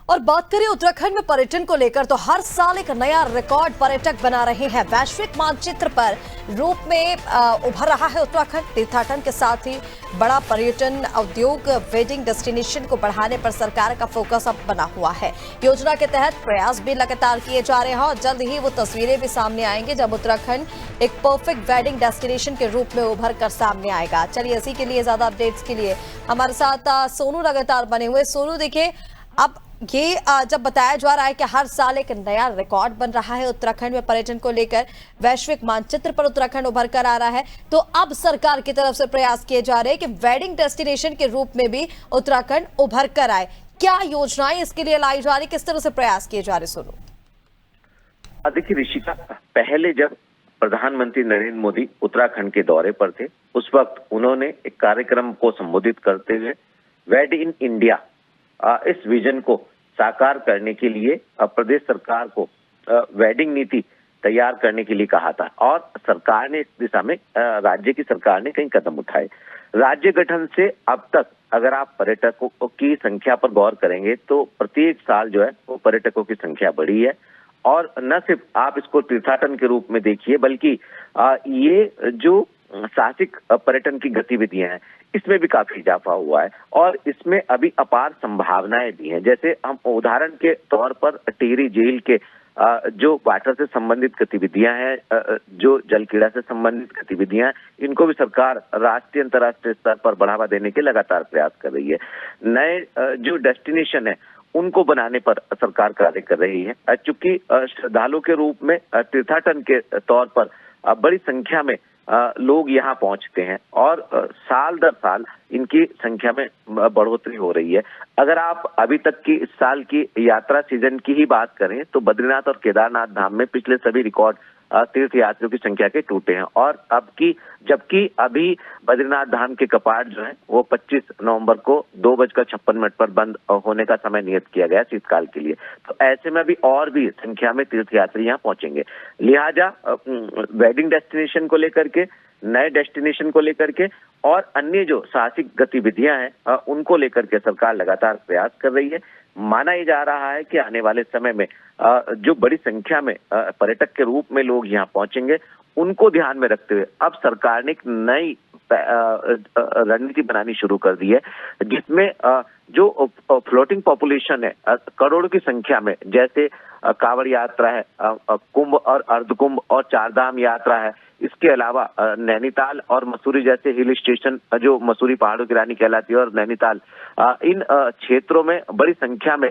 और बात करें उत्तराखंड में पर्यटन को लेकर तो हर साल एक नया रिकॉर्ड पर्यटक बना रहे हैं। वैश्विक मानचित्र पर रूप में उभर रहा है उत्तराखंड। तीर्थाटन के साथ ही बड़ा पर्यटन उद्योग वेडिंग डेस्टिनेशन को बढ़ाने पर सरकार का फोकस अब बना हुआ है। योजना के तहत प्रयास भी लगातार किए जा रहे हैं और जल्द ही वो तस्वीरें भी सामने आएंगी जब उत्तराखंड एक परफेक्ट वेडिंग डेस्टिनेशन के रूप में उभर कर सामने आएगा। चलिए इसी के लिए ज्यादा अपडेट्स के लिए हमारे साथ सोनू लगातार बने हुए। सोनू, देखिए अब ये जब बताया जा रहा है कि हर साल एक नया रिकॉर्ड बन रहा है उत्तराखंड में पर्यटन को लेकर, वैश्विक मानचित्र पर उत्तराखंड उभर कर आ रहा है, तो अब सरकार की तरफ से प्रयास किए जा रहे हैं कि वेडिंग डेस्टिनेशन के रूप में भी उत्तराखंड उभर कर आए। क्या योजनाएं इसके लिए लाई जा रही, किस तरह से प्रयास किए जा रहे? सोनू, देखिए ऋषिका, पहले जब प्रधानमंत्री नरेंद्र मोदी उत्तराखंड के दौरे पर थे उस वक्त उन्होंने एक कार्यक्रम को संबोधित करते हुए वेड इन इंडिया इस विजन को साकार करने के लिए प्रदेश सरकार को वेडिंग नीति तैयार करने के लिए कहा था और सरकार ने इस दिशा में राज्य की सरकार ने कई कदम उठाए। राज्य गठन से अब तक अगर आप पर्यटकों की संख्या पर गौर करेंगे तो प्रत्येक साल जो है वो पर्यटकों की संख्या बढ़ी है और न सिर्फ आप इसको तीर्थाटन के रूप में देखिए बल्कि ये जो साहसिक पर्यटन की गतिविधियां हैं इसमें भी काफी इजाफा हुआ है और इसमें अभी अपार संभावनाएं भी हैं। जैसे हम उदाहरण के तौर पर टिहरी झील के जो वाटर से संबंधित गतिविधियां हैं, जो जल क्रीड़ा से संबंधित गतिविधियां, इनको भी सरकार राष्ट्रीय अंतर्राष्ट्रीय स्तर पर बढ़ावा देने के लगातार प्रयास कर रही है। नए जो डेस्टिनेशन है उनको बनाने पर सरकार कार्य कर रही है। चूंकि श्रद्धालु के रूप में तीर्थाटन के तौर पर बड़ी संख्या में लोग यहाँ पहुंचते हैं और साल दर साल इनकी संख्या में बढ़ोतरी हो रही है। अगर आप अभी तक की इस साल की यात्रा सीजन की ही बात करें तो बद्रीनाथ और केदारनाथ धाम में पिछले सभी रिकॉर्ड तीर्थ यात्रियों की संख्या के टूटे हैं और जबकि अभी बद्रीनाथ धाम के कपाट जो है वो 25 नवंबर को 2:56 पर बंद होने का समय नियत किया गया शीतकाल के लिए। तो ऐसे में अभी और भी संख्या में तीर्थयात्री यहाँ पहुंचेंगे। लिहाजा वेडिंग डेस्टिनेशन को लेकर के, नए डेस्टिनेशन को लेकर के और अन्य जो साहसिक गतिविधियां हैं उनको लेकर के सरकार लगातार प्रयास कर रही है। माना ही जा रहा है कि आने वाले समय में जो बड़ी संख्या में पर्यटक के रूप में लोग यहाँ पहुंचेंगे उनको ध्यान में रखते हुए अब सरकार ने एक नई रणनीति बनानी शुरू कर दी है जिसमें जो फ्लोटिंग पॉपुलेशन है करोड़ों की संख्या में, जैसे कांवड़ यात्रा है, कुंभ और अर्धकुंभ और चारधाम यात्रा है, इसके अलावा नैनीताल और मसूरी जैसे हिल स्टेशन, जो मसूरी पहाड़ों की रानी कहलाती है और नैनीताल, इन क्षेत्रों में बड़ी संख्या में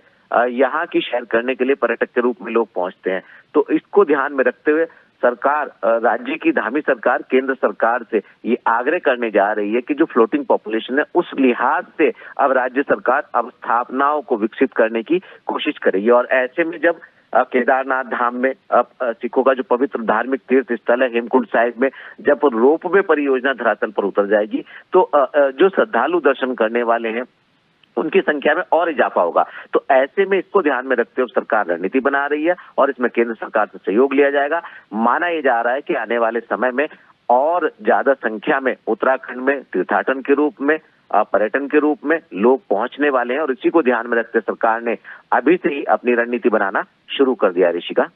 यहाँ की सैर करने के लिए पर्यटक के रूप में लोग पहुंचते हैं। तो इसको ध्यान में रखते हुए सरकार, राज्य की धामी सरकार केंद्र सरकार से ये आग्रह करने जा रही है कि जो फ्लोटिंग पॉपुलेशन है उस लिहाज से अब राज्य सरकार अब स्थापनाओं को विकसित करने की कोशिश करेगी। और ऐसे में जब केदारनाथ धाम में सिखों का जो पवित्र धार्मिक तीर्थ स्थल है हेमकुंड साहिब में जब रोपवे परियोजना धरातल पर उतर जाएगी तो जो श्रद्धालु दर्शन करने वाले हैं उनकी संख्या में और इजाफा होगा। तो ऐसे में इसको ध्यान में रखते हुए सरकार रणनीति बना रही है और इसमें केंद्र सरकार से सहयोग लिया जाएगा। माना यह जा रहा है कि आने वाले समय में और ज्यादा संख्या में उत्तराखंड में तीर्थाटन के रूप में, पर्यटन के रूप में लोग पहुंचने वाले हैं और इसी को ध्यान में रखते सरकार ने अभी से ही अपनी रणनीति बनाना शुरू कर दिया। ऋषिका,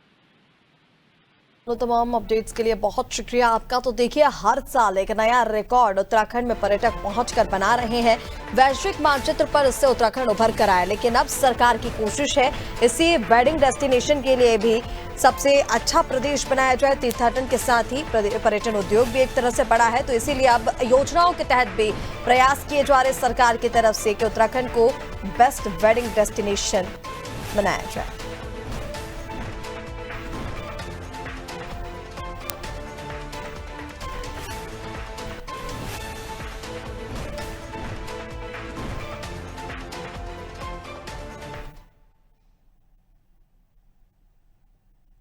तमाम अपडेट्स के लिए बहुत शुक्रिया आपका। तो देखिए हर साल एक नया रिकॉर्ड उत्तराखंड में पर्यटक पहुंचकर बना रहे हैं। वैश्विक मानचित्र पर इससे उत्तराखंड उभर कर आया, लेकिन अब सरकार की कोशिश है इसी वेडिंग डेस्टिनेशन के लिए भी सबसे अच्छा प्रदेश बनाया जाए। तीर्थाटन के साथ ही पर्यटन उद्योग भी एक तरह से बड़ा है, तो इसीलिए अब योजनाओं के तहत भी प्रयास किए जा रहे सरकार की तरफ से कि उत्तराखंड को बेस्ट वेडिंग डेस्टिनेशन बनाया जाए।